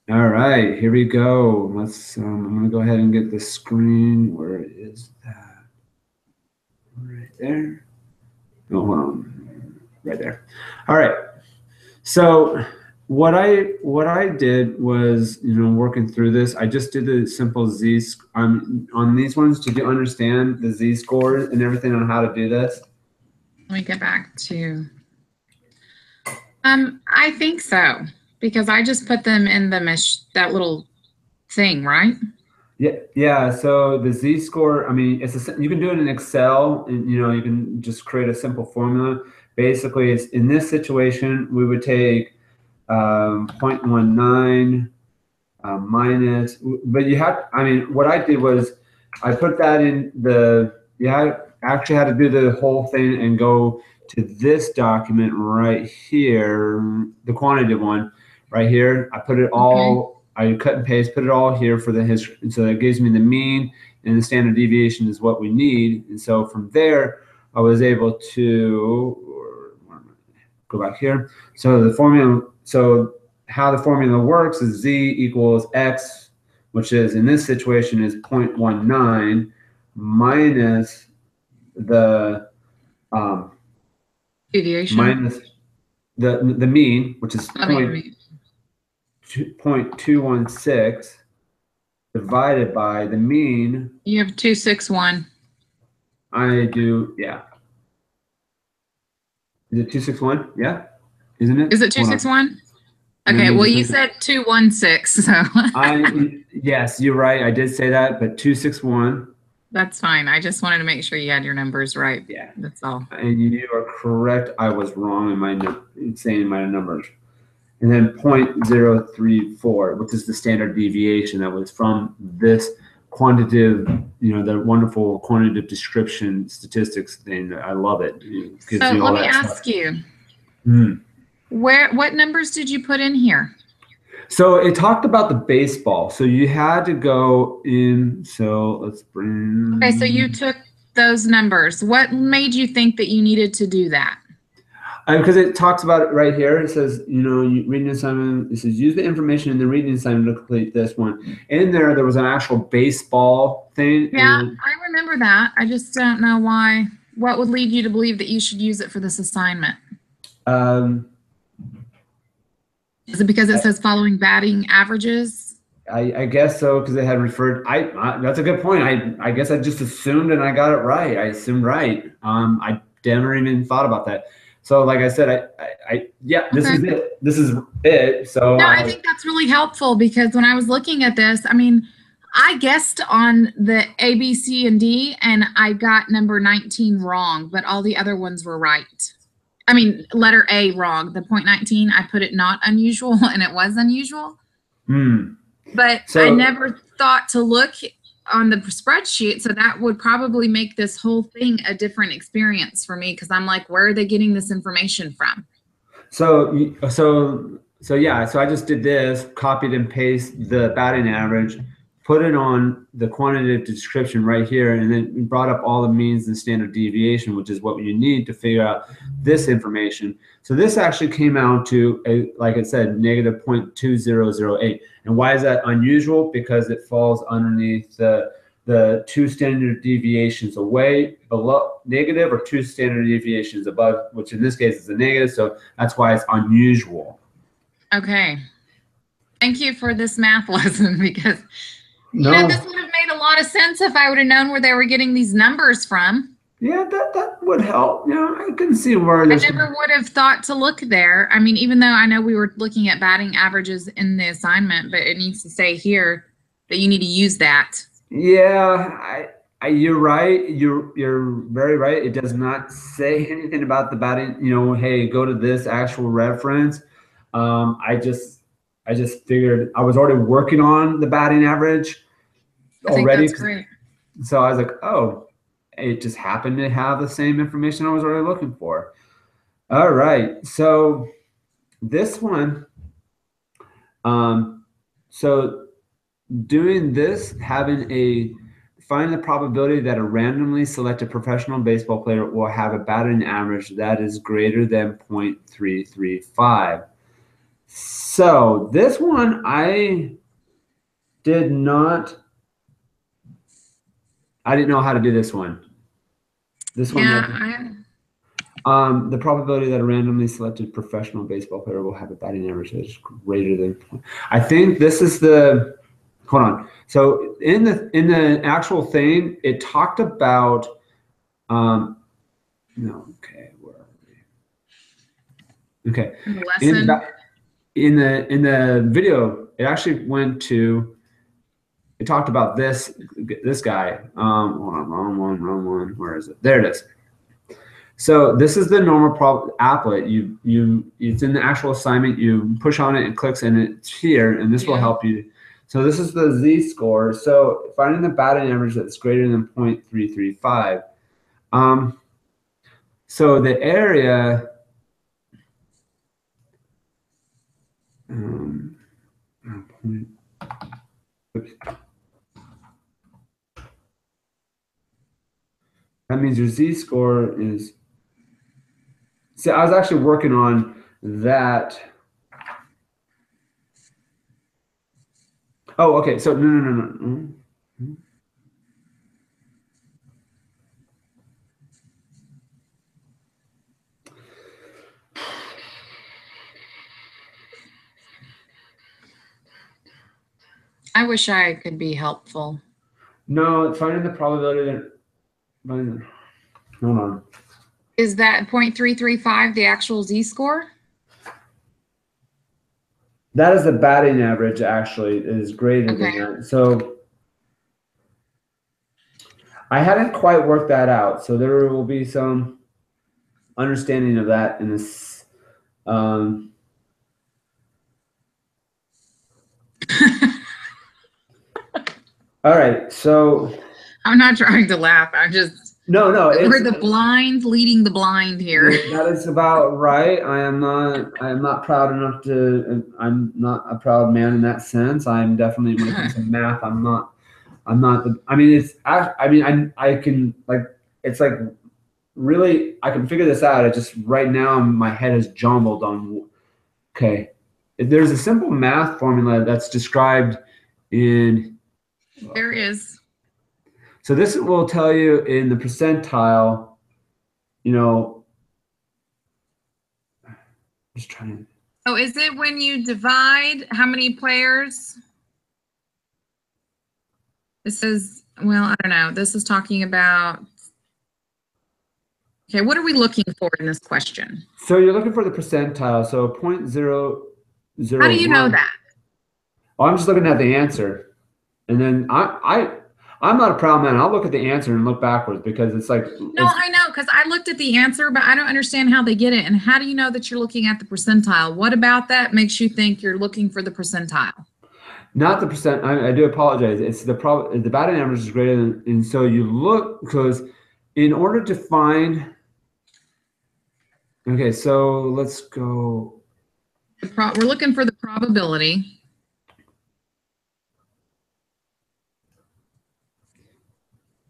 All right, here we go. Let's. I'm gonna go ahead and get the screen. Where is that? Right there. Oh, hold on. Right there. All right. So what I did was, working through this, I just did the simple on these ones. Did you understand the Z scores and everything on how to do this? Let me get back to. I think so because I just put them in the that little thing, right? Yeah, yeah. So the Z score, I mean, you can do it in Excel, and you can just create a simple formula. Basically, it's in this situation, we would take 0.19 minus, but you have. I mean, what I did was I put that in actually had to do the whole thing and go to this document right here, the quantitative one right here. I put it Okay. all, I cut and paste, put it all here for the history. And so that gives me the mean, and the standard deviation is what we need. And so from there, I was able to go back here. So the formula, so how the formula works is Z equals X, which is in this situation is 0.19 minus the um, Deviation. minus the mean, which is I mean, 0.216 divided by the mean. you have 261. I do, yeah. Is it 261? Yeah, isn't it? Is it Hold on. 261? Let Okay. me Well, just you make it. said 216, so Yes, you're right. I did say that, but 261. that's fine. I just wanted to make sure you had your numbers right. Yeah. That's all. And you are correct. I was wrong in saying my numbers. And then 0.034, which is the standard deviation that was from this quantitative, the wonderful quantitative description statistics thing. I love it. It gives So you all let me that stuff. ask you, Mm. what numbers did you put in here? So it talked about the baseball. So you had to go in. So let's bring. Okay, so you took those numbers. What made you think that you needed to do that? Because it talks about it right here. It says, reading assignment. It says use the information in the reading assignment to complete this one. In there was an actual baseball thing, Yeah, and I remember that. I just don't know why. What would lead you to believe that you should use it for this assignment? um, Is it because it says following batting averages? I guess so because they had referred. That's a good point. I guess I just assumed and I got it right. I assumed right. I never even thought about that. So like I said, yeah, this Okay. is it. This is it. So No, I think that's really helpful because when I was looking at this, I mean, I guessed on the A, B, C, and D, and I got number 19 wrong, but all the other ones were right. I mean, letter A wrong. The point 19, I put it not unusual, and it was unusual. But I So never thought to look on the spreadsheet. So that would probably make this whole thing a different experience for me because I'm like, where are they getting this information from? so yeah. So I just did this, copied and paste the batting average, put it on the quantitative description right here, and then brought up all the means and standard deviation, which is what you need to figure out this information. So this actually came out to like I said, negative 0.2008. And why is that unusual? Because it falls underneath the two standard deviations away, below negative, or two standard deviations above, which in this case is a negative. So that's why it's unusual. Okay. Thank you for this math lesson because, this No. would have made a lot of sense if I would have known where they were getting these numbers from. Yeah, that would help. I can see where I there's. never would have thought to look there. I mean, even though I know we were looking at batting averages in the assignment, but it needs to say here that you need to use that. Yeah, you're right. You're very right. It does not say anything about the batting. Hey, go to this actual reference. I just figured I was already working on the batting average I think already. that's great. So I was like, oh, it just happened to have the same information I was already looking for. All right. So this one, so doing this, find the probability that a randomly selected professional baseball player will have a batting average that is greater than 0.335. So this one I didn't know how to do this one. This one, the probability that a randomly selected professional baseball player will have a batting average that is greater than. I think this is the. Hold on. So in the actual thing, it talked about. No. Okay. Where are we? Okay. In the video, it actually went to. It talked about this guy. Hold on, wrong one. Where is it? There it is. So this is the normal applet. It's in the actual assignment. You push on it and clicks, and it's here, and this will help you. So this is the Z-score. So finding the batting average that's greater than 0.335. So the area. Oops. That means your Z-score is. See, I was actually working on that. Oh, okay. So no. I wish I could be helpful. No, finding the probability that. Hold on. Is that 0.335 the actual Z-score? That is the batting average, actually, is greater than that. So I hadn't quite worked that out. So there will be some understanding of that in this. All right. So I'm not trying to laugh. I'm just. No. We're the blind leading the blind here. That is about right. I am not proud enough to. I'm not a proud man in that sense. I'm definitely, when it comes to math, I'm not. I mean, I can, like, it's like really, I can figure this out. It just right now my head is jumbled on. Okay, there's a simple math formula that's described in. There is. So this will tell you in the percentile, just trying. Oh, is it when you divide how many players? This is, well, I don't know. This is talking about. Okay, what are we looking for in this question? So you're looking for the percentile. So 0.001. How do you know that? Well, I'm just looking at the answer, and then I'm not a proud man. I'll look at the answer and look backwards because it's like. No, I know, because I looked at the answer, but I don't understand how they get it. And how do you know that you're looking at the percentile? What about that makes you think you're looking for the percentile? Not the percent. I do apologize. It's the batting average is greater than, and so you look, because in order to find. Okay, so let's go. We're looking for the probability.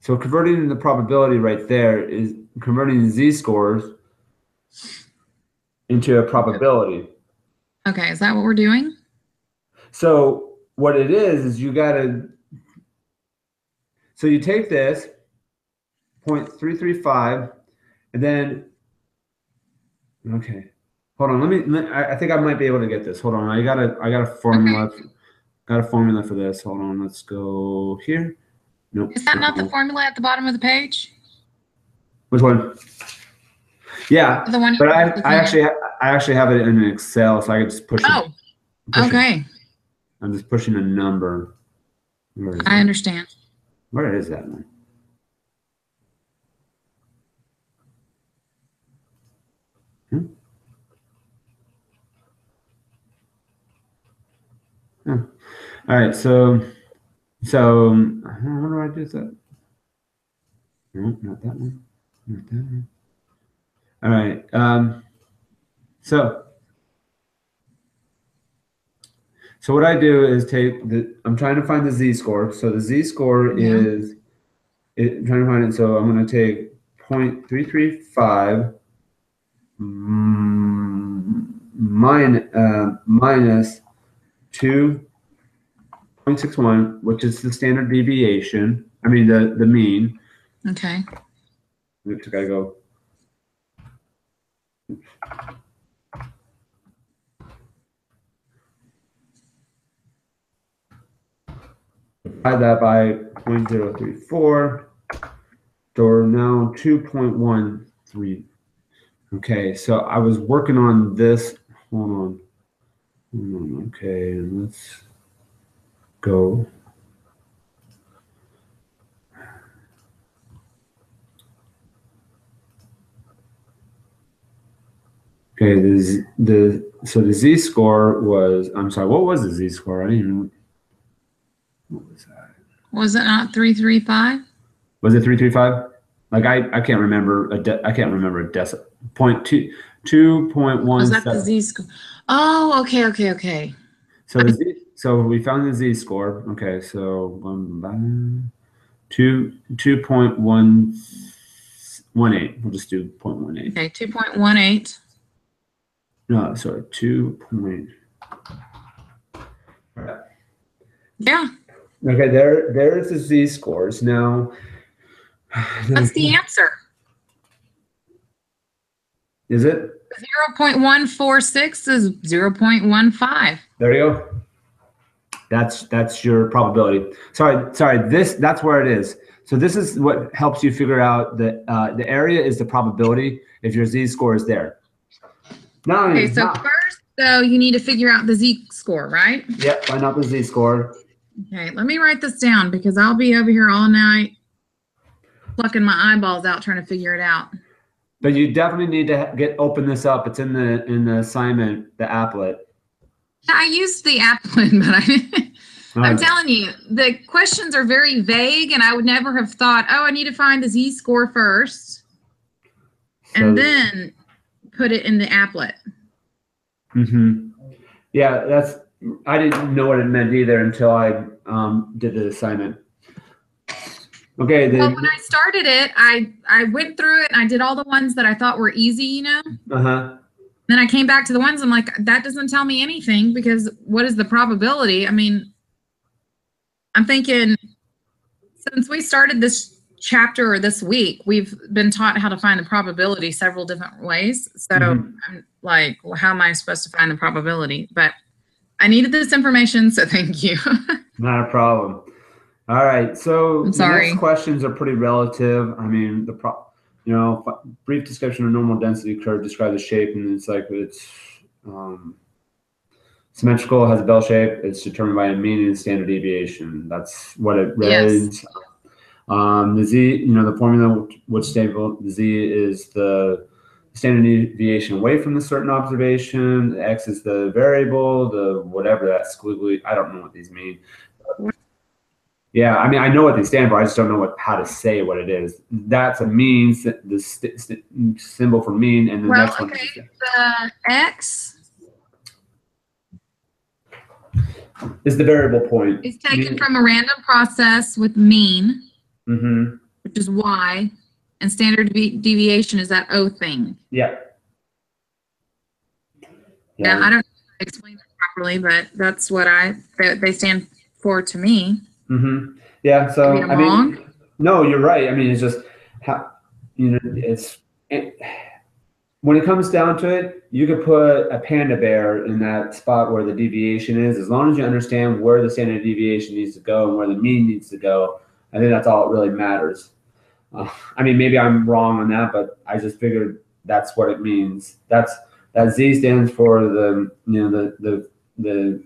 So converting the probability right there is converting the Z-scores into a probability. Okay, is that what we're doing? So what it is you gotta. So you take this 0.335, and then. Okay, hold on. I think I might be able to get this. Hold on. I got a formula. Okay. Got a formula for this. Hold on. Let's go here. Nope. Is that not the formula at the bottom of the page? Which one? Yeah. The one. But I actually have it in Excel, so I can just push it. Oh. Okay. I'm just pushing a number. I understand. Where is that one? All right, so how do I do that? No, not that one. Not that one. All right. So what I do is I'm trying to find the Z-score. So the Z-score is, I'm trying to find it. So I'm going to take 0.335. minus 2.61, which is the standard deviation. I mean, the mean. Okay. Oops, I gotta go. Divide that by 0.034. So we're now 2.13. Okay, so I was working on this. Hold on. Okay, let's go. Okay, so the z-score was, I'm sorry, what was the z-score? I didn't even, what was that? Was it not 335? Was it 335? Like I can't remember I can't remember a decimal. 2.1. Was that the z-score? Oh, okay. So so we found the z-score. Okay, so 2.118. We'll just do 0.18. Okay, 2.18. No, sorry, 2. Yeah. Okay, there's the z-scores. Now, what's the answer? Is it? 0.146 is 0.15. There you go. That's your probability. Sorry. That's where it is. So this is what helps you figure out the area is the probability if your z-score is there. Now, okay, so first, though, you need to figure out the z-score, right? Yep, find out the z-score. Okay, let me write this down because I'll be over here all night plucking my eyeballs out trying to figure it out. But you definitely need to open this up. It's in the assignment, the applet. I used the applet, but I'm telling you, the questions are very vague, and I would never have thought, oh, I need to find the z-score first, and then put it in the applet. Mm-hmm. Yeah, I didn't know what it meant either until I did the assignment. Okay. Well, when I started it, I went through it and I did all the ones that I thought were easy, you know? Uh-huh. Then I came back to the ones I'm like, that doesn't tell me anything because what is the probability? I mean, I'm thinking since we started this chapter or this week, we've been taught how to find the probability several different ways. So I'm like, well, how am I supposed to find the probability? But I needed this information, so thank you. Not a problem. All right, so I'm sorry. The next questions are pretty relative. I mean, brief description of normal density curve, describe the shape, and it's like it's symmetrical, has a bell shape. It's determined by a mean and standard deviation. That's what it reads. Yes. The z, the formula which stable the z is the standard deviation away from the certain observation. The x is the variable. The whatever that squiggly. I don't know what these mean. Yeah, I mean, I know what they stand for. I just don't know how to say what it is. That's a mean, the symbol for mean, and the next one. Okay, the x is the variable point. It's taken from a random process with mean, which is y, and standard deviation is that O thing. Yeah. Yeah, I don't explain that properly, but that's what they stand for to me. Yeah. So I mean, no, you're right. I mean, it's just how when it comes down to it, you could put a panda bear in that spot where the deviation is, as long as you understand where the standard deviation needs to go and where the mean needs to go. I think that's all it really matters. I mean, maybe I'm wrong on that, but I just figured that's what it means. That Z stands for the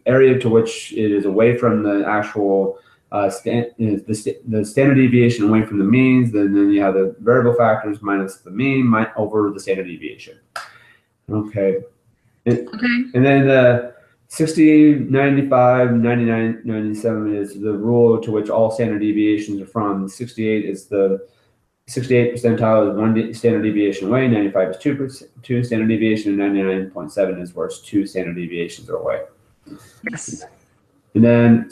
area to which it is away from the actual the standard deviation away from the means. Then you have the variable factors minus the mean over the standard deviation. Okay. And then the 60, 95, 99, 97 is the rule to which all standard deviations are from. 68 is the 68 percentile is 1 standard deviation away, 95 is 2 standard deviation, and 99.7 is where it's 2 standard deviations are away. Yes. And then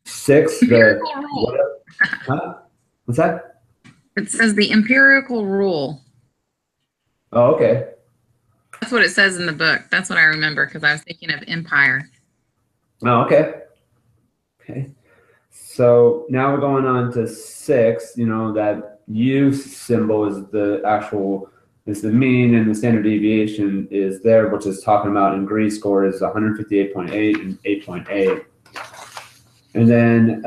6, empirical rule. What's that? It says the empirical rule. Oh, okay. That's what it says in the book. That's what I remember because I was thinking of empire. Oh, okay. Okay. So now we're going on to 6, that U symbol is is the mean, and the standard deviation is there, which is talking about in Greece score is 158.8 and 8.8. And then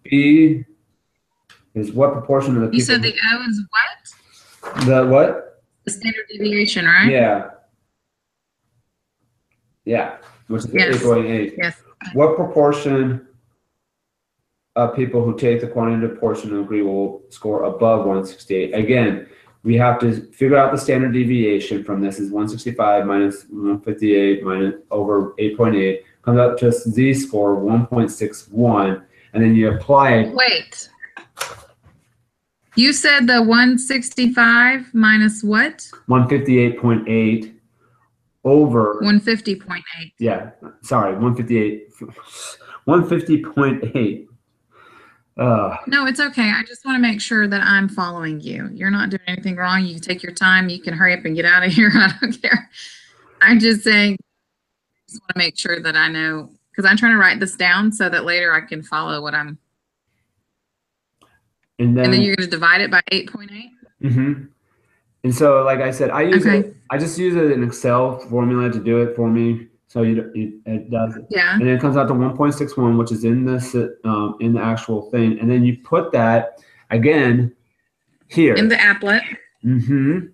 B is what proportion of the people. You said the O is what? The what? The standard deviation, right? Yeah. Yeah, which is Yes. 8.8. Yes. What proportion of people who take the quantitative portion agree will score above 168? Again, we have to figure out the standard deviation from this is 165 minus 158 minus over 8.8 comes up to z-score 1.61, and then you apply it. Wait. You said the 165 minus what? 158.8 over 150.8. Yeah, sorry, 158 150.8. No, it's okay. I just want to make sure that I'm following you. You're not doing anything wrong. You can take your time. You can hurry up and get out of here. I don't care. I'm just saying, I just want to make sure that I know, because I'm trying to write this down so that later I can follow what I'm. And then you're going to divide it by 8.8? Mm-hmm. And so, like I said, I just use an Excel formula to do it for me. So it does it. Yeah. And then it comes out to 1.61, which is in this in the actual thing. And then you put that again here in the applet. Mm-hmm.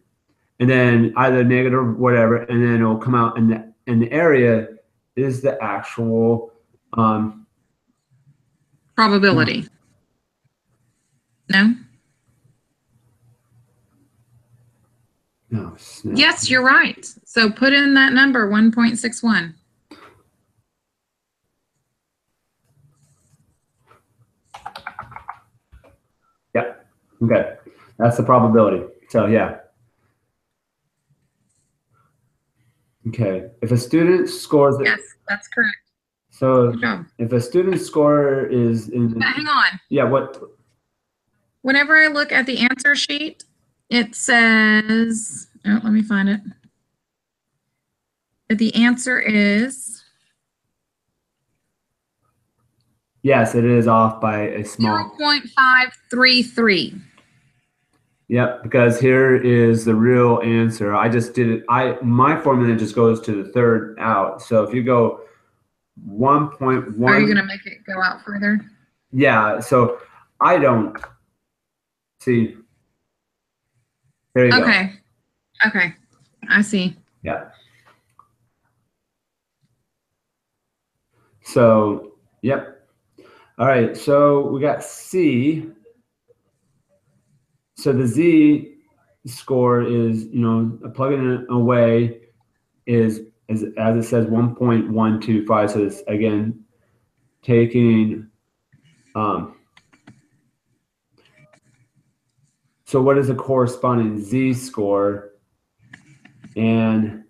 And then either negative or whatever, and then it'll come out, and the area is the actual probability. No. No. Yes, you're right. So put in that number, 1.61. Yeah. Okay. That's the probability. So yeah. Okay. If a student scores. Yes, that's correct. So if a student score is in. Hang on. Yeah. What? Whenever I look at the answer sheet, it says, oh, let me find it. The answer is. Yes, it is off by a small. 0.533. Yep, because here is the real answer. I just did it. My formula just goes to the third out. So if you go 1.1. Are you going to make it go out further? Yeah. So I don't see. There you go. Okay. Okay. I see. Yeah. So, yep. All right. So we got C. So the Z score is, plugging it away is as it says 1.125. So it's again taking. So what is the corresponding Z score? And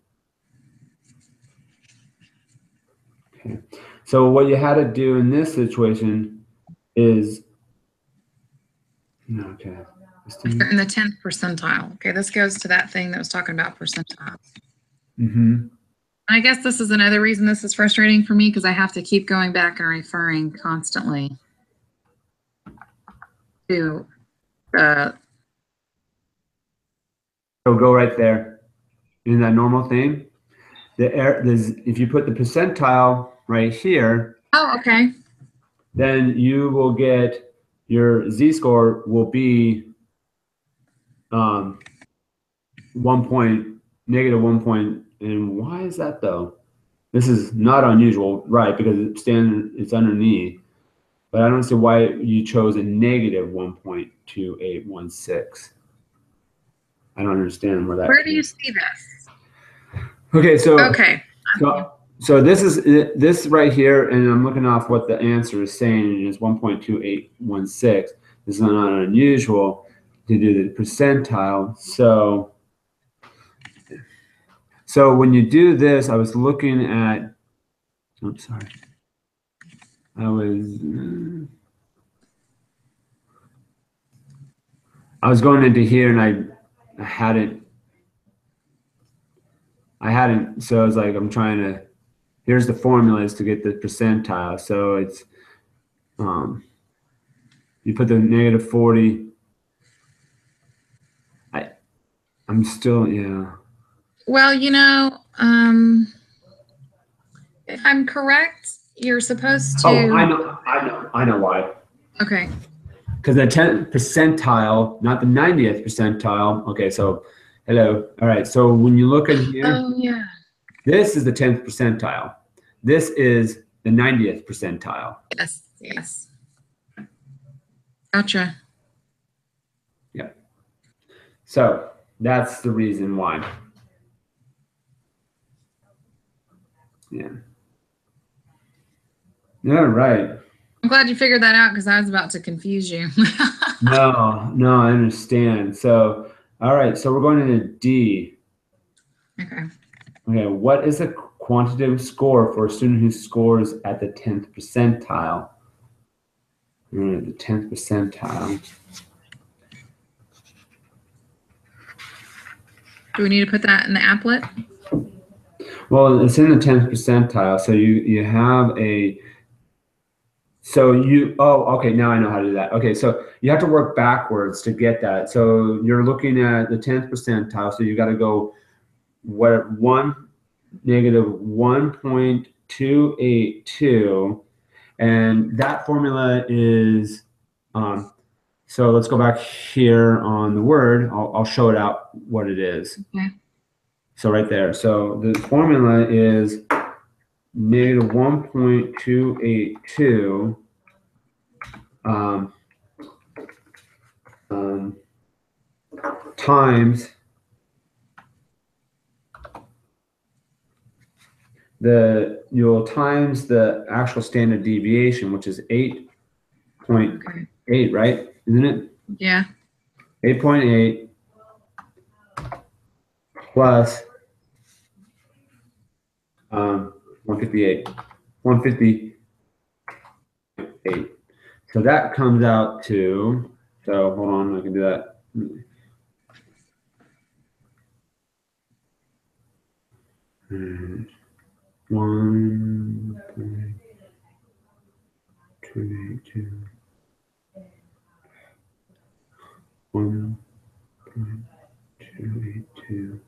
okay. So what you had to do in this situation is okay. You're in the 10th percentile. Okay, this goes to that thing that was talking about percentiles. Mm-hmm. I guess this is another reason this is frustrating for me because I have to keep going back and referring constantly to So go right there in that normal thing. If you put the percentile right here. Oh, okay. Then you will get your Z-score will be negative 1 point. And why is that though? This is not unusual, right? Because it's underneath. But I don't see why you chose a negative 1.2816. I don't understand where that. Where do you see this? Okay, so so this is this right here, and I'm looking off what the answer is saying is 1.2816. This is not unusual to do the percentile. So when you do this, I was looking at. I'm sorry. I was going into here, and I had it. I hadn't, so I was like, I'm trying to, here's the formulas to get the percentile. So it's, you put the -40. I'm still, yeah. Well, if I'm correct, you're supposed to. Oh, I know why. Okay. Because the 10th percentile, not the 90th percentile. Okay, so hello. All right, so when you look in here, Oh, yeah. this is the 10th percentile. This is the 90th percentile. Yes, yes. Gotcha. Yep. So that's the reason why. Yeah. Yeah, right. I'm glad you figured that out because I was about to confuse you. No, I understand. So, all right, so we're going into D. Okay. Okay, what is a quantitative score for a student who scores at the 10th percentile? The 10th percentile. Do we need to put that in the applet? Well, it's in the 10th percentile. So you have a, so you, oh, okay, now I know how to do that. Okay, so you have to work backwards to get that. So you're looking at the 10th percentile. So you got to go what -1.282. And that formula is, so let's go back here on the word. I'll show it out what it is. Okay. So right there. So the formula is -1.282 times you'll times the actual standard deviation, which is 8.8, right? Isn't it? Yeah. 8.8 plus 158. 158. So that comes out to, so hold on, I can do that. One point 282. 1.282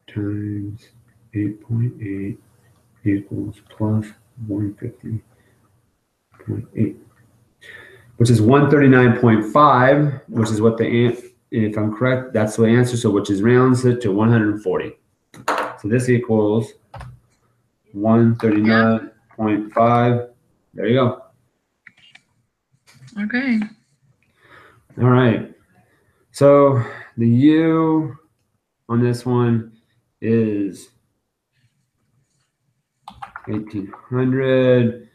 times 8.8 equals plus 150.8, which is 139.5, which is what if I'm correct, that's the answer. So which is rounds it to 140. So this equals 139.5. There you go. Okay. All right. So the U on this one is 1800,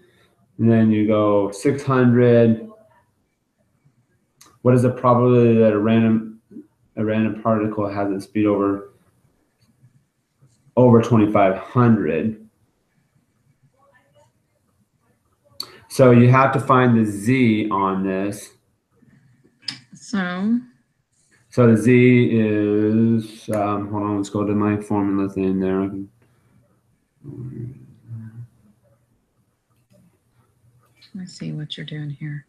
and then you go 600. What is the probability that a random particle has a speed over 2500? So you have to find the Z on this. So the Z is, hold on, let's go to my formula thing there. let's see what you're doing here.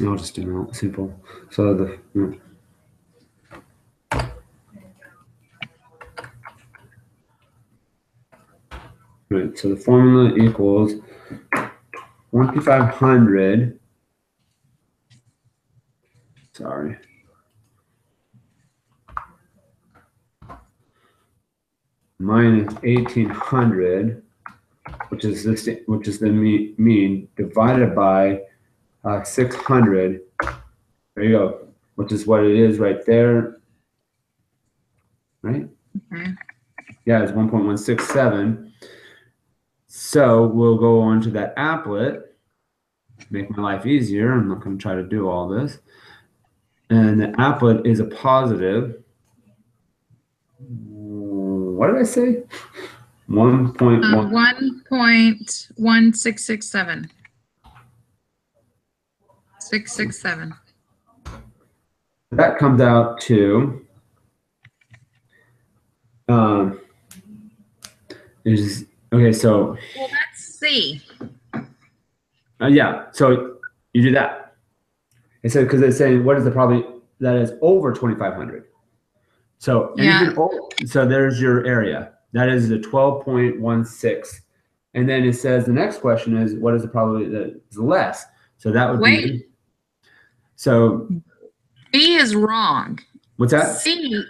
I'll just do it simple. So right, so the formula equals 2500. Sorry. Minus 1800, which is the mean, divided by 600. There you go, which is what it is right there. Right? Okay. Yeah, it's 1.167. So we'll go on to that applet, make my life easier. I'm not going to try to do all this. And the applet is a positive. What did I say? 1.1. 1.1667. 667. That comes out to Um, okay, so Well, that's C. yeah, so you do that. It said because it's saying what is the probability that is over 2,500. So Yeah. anything so there's your area. That is the 12.16. And then it says the next question is what is the probability that is less? So that would be. So B is wrong. What's that? C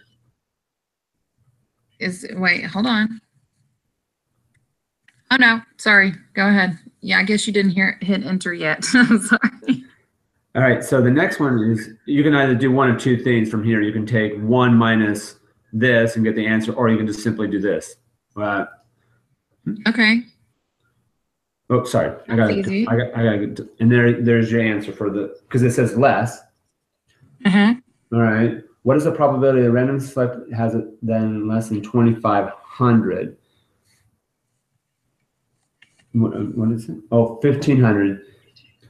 is, wait, hold on. Oh no, sorry. Go ahead. Yeah, I guess you didn't hit enter yet. Sorry. All right. So the next one is you can either do one of two things from here. You can take 1 minus this and get the answer, or you can just simply do this. Okay. Oh, sorry. I got it. And there's your answer for because it says less. Uh-huh. All right. What is the probability that random select has it then less than 2,500? What is it? Oh, 1,500.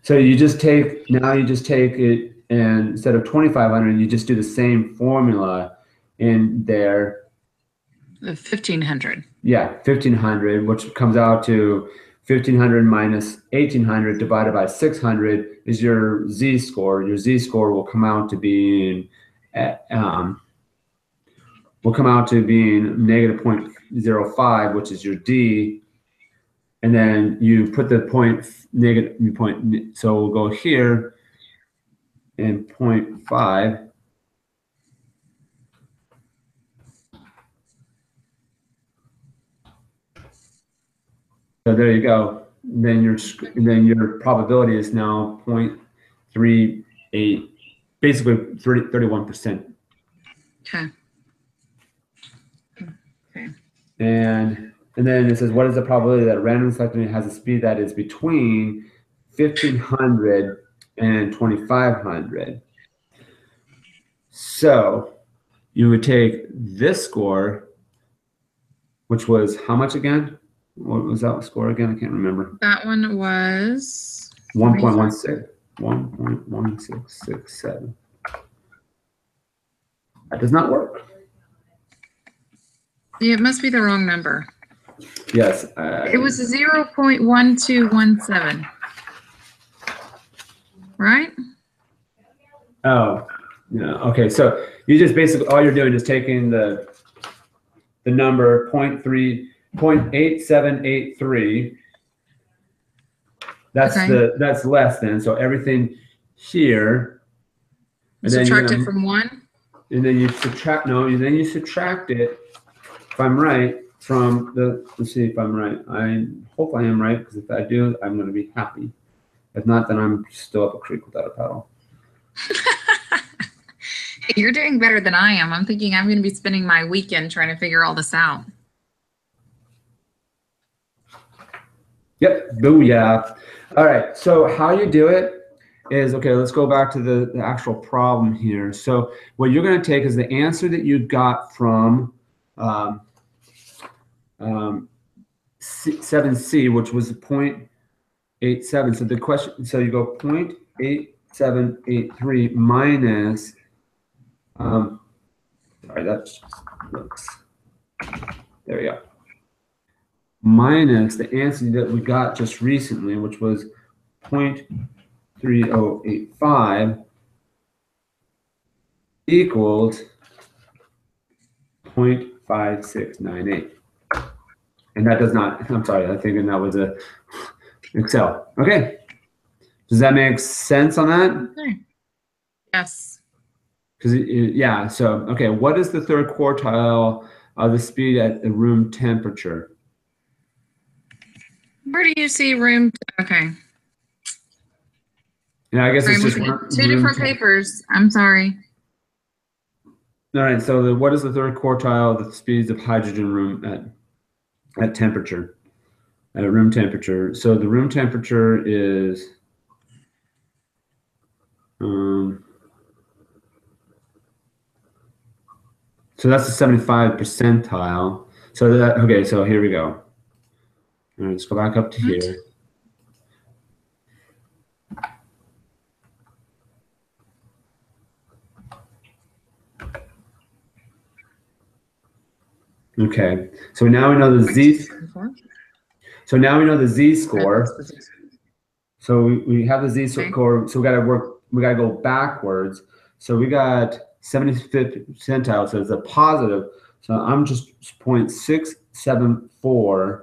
So you just take it, and instead of 2,500, you just do the same formula in there. The 1,500. Yeah, 1,500, which comes out to 1,500 minus 1,800 divided by 600 is your z-score. Your z-score will come out to being negative 0.05, which is your D, and then you put the point. So we'll go here and 0.5. So there you go. Then your probability is now 0.38, basically 31%. Okay. And then it says, what is the probability that random selecting has a speed that is between 1,500 and 2,500? So you would take this score, which was how much again? What was that score again? I can't remember. That one was 1.16. 1.1667. That does not work. Yeah, it must be the wrong number. Yes. It was 0.1217. Right? Oh, yeah. Okay. So you just basically, all you're doing is taking the number 0.8783. That's less than. So everything here. And subtract it from 1? And then you subtract, then you subtract it, if I'm right, from let's see if I'm right. I hope I am right, because if I do, I'm going to be happy. If not, then I'm still up a creek without a paddle. You're doing better than I am. I'm thinking I'm going to be spending my weekend trying to figure all this out. Yep. Booyah. All right. So how you do it is, okay, let's go back to the actual problem here. So what you're going to take is the answer that you got from 7C, which was 0.87. So the question, so you go 0.8783 minus, sorry, that's, there we go. Minus the answer that we got just recently, which was 0.3085 equals 0.5698. And that does not, I'm sorry, I'm thinking that was a Excel. Okay. Does that make sense on that? Okay. Yes. Because, yeah, so, okay, what is the third quartile of the speed at the room temperature? Where do you see room? Okay. Yeah, I guess Sorry, it's just two different papers. I'm sorry. All right, so what is the third quartile of the speeds of hydrogen room at temperature, at room temperature? So the room temperature is, so that's the 75 percentile. So that, okay, so here we go. All right, let's go back up to here. Okay. So now we know the Z. So now we know the Z score. So we have the Z score. So we got to go backwards. So we got 75th percentile. So it's a positive. So I'm just 0.674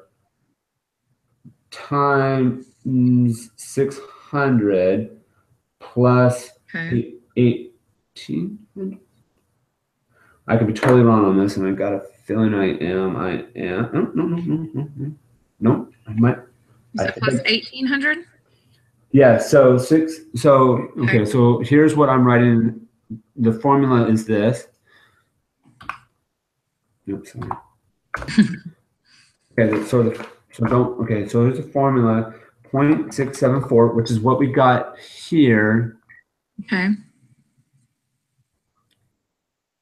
times 600 plus 1800. I could be totally wrong on this, and I got a feeling I am. No, I might. Plus 1800. Yeah. So okay. So here's what I'm writing. The formula is this. Oops, sorry. Okay. So here's the formula. 0.674, which is what we got here. Okay.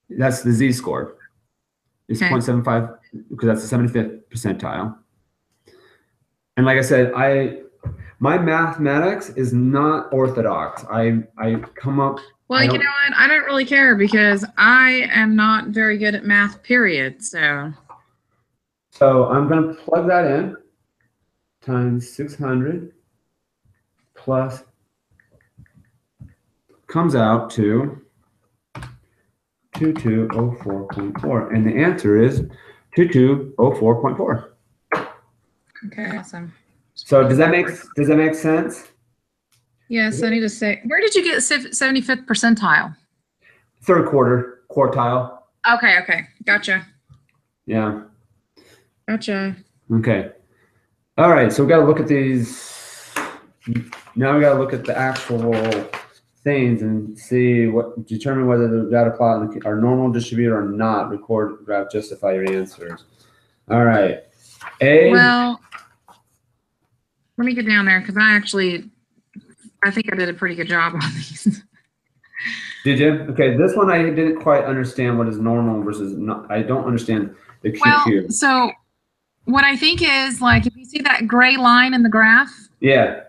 That's the Z score. It's 0.75 because that's the 75th percentile. And like I said, my mathematics is not orthodox. I come up. Well, you know what? I don't really care because I am not very good at math, period. So I'm going to plug that in. Times 600 plus comes out to 2204.4, and the answer is 2204.4. Okay, awesome. So does that make sense? Yes, I need to say, where did you get 75th percentile? Third quartile. Okay, gotcha. Yeah. Gotcha. Okay. All right, so we got to look at these. Now we got to look at the actual things and determine whether the data plot are normal, distributed, or not. Record, graph, justify your answers. All right. Well, let me get down there because I think I did a pretty good job on these. Did you? Okay, this one I didn't quite understand what is normal versus not. I don't understand the QQ. Well, so what I think is, like, if you see that gray line in the graph, yeah,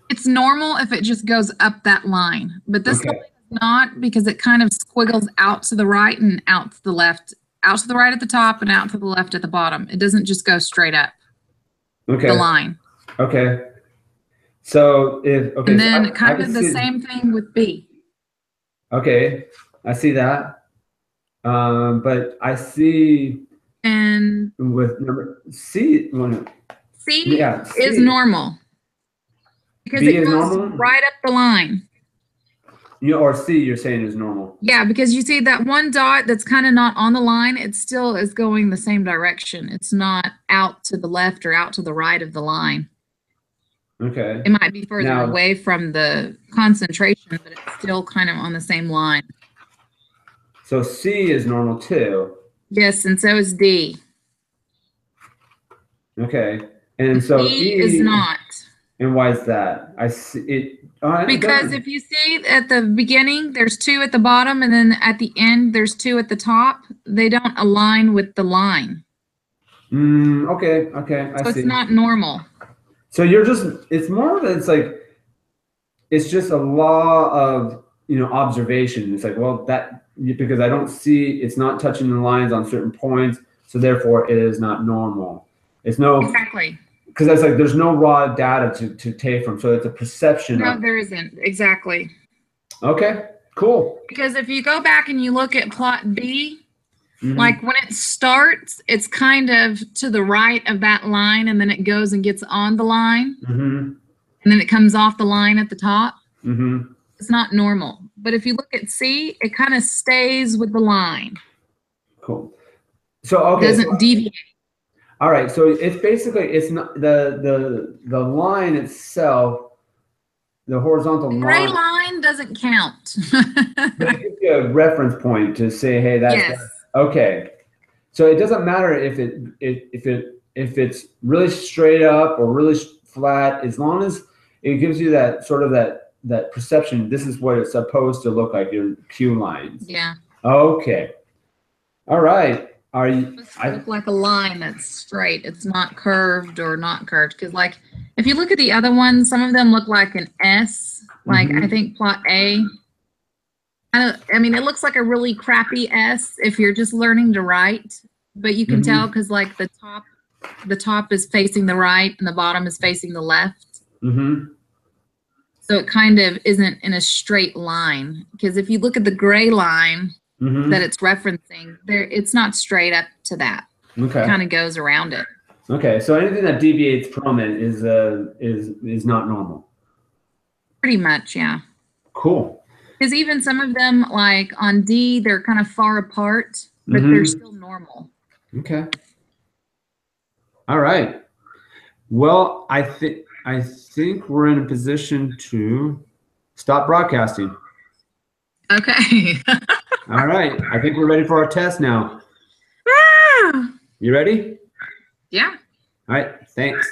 it's normal if it just goes up that line. But this line is not, because it kind of squiggles out to the right and out to the left, out to the right at the top and out to the left at the bottom. It doesn't just go straight up. Okay. The line. Okay. So and then kind of the same thing with B. Okay, I see that. But I see. And with number C. C is normal. Because B it goes right up the line. Or C, you're saying is normal. Yeah, because you see that one dot that's kind of not on the line, it still is going the same direction. It's not out to the left or out to the right of the line. Okay. It might be further away from the concentration, but it's still kind of on the same line. So C is normal too. Yes, and so is D. Okay. And so E is not. And why is that? I see it. Because if you see at the beginning, there's 2 at the bottom, and then at the end, there's 2 at the top. They don't align with the line. Okay. I see. So it's not normal. So it's more that it's just a law of, observation. It's like, well, because I don't see, it's not touching the lines on certain points. So therefore it is not normal. It's no. Exactly. Because that's like, there's no raw data to take from. So it's a perception. No, there isn't. Exactly. Okay, cool. Because if you go back and you look at plot B, like when it starts, it's kind of to the right of that line, and then it goes and gets on the line, and then it comes off the line at the top. It's not normal. But if you look at C, it kind of stays with the line. Cool. So, okay. It doesn't deviate. All right, so it's basically, it's not the line itself, the horizontal line. Gray line doesn't count. But it gives you a reference point to say, hey, that's okay. So it doesn't matter if it's really straight up or really flat, as long as it gives you that sort of that perception. This is what it's supposed to look like, your Q lines. Yeah. Okay. All right. Look like a line that's straight. It's not curved or not curved. Because, like, if you look at the other ones, some of them look like an S. Like, I think plot A. I mean, it looks like a really crappy S if you're just learning to write. but you can tell because like the top is facing the right and the bottom is facing the left. Mm-hmm. So it kind of isn't in a straight line, because if you look at the gray line Mm-hmm. that it's referencing, it's not straight up to that. Okay. It kind of goes around it. Okay. So anything that deviates from it is not normal. Pretty much, yeah. Cool. Because even some of them, like on D, they're kind of far apart, but they're still normal. Okay. All right. Well, I think we're in a position to stop broadcasting. Okay. All right. I think we're ready for our test now. You ready? Yeah. All right. Thanks.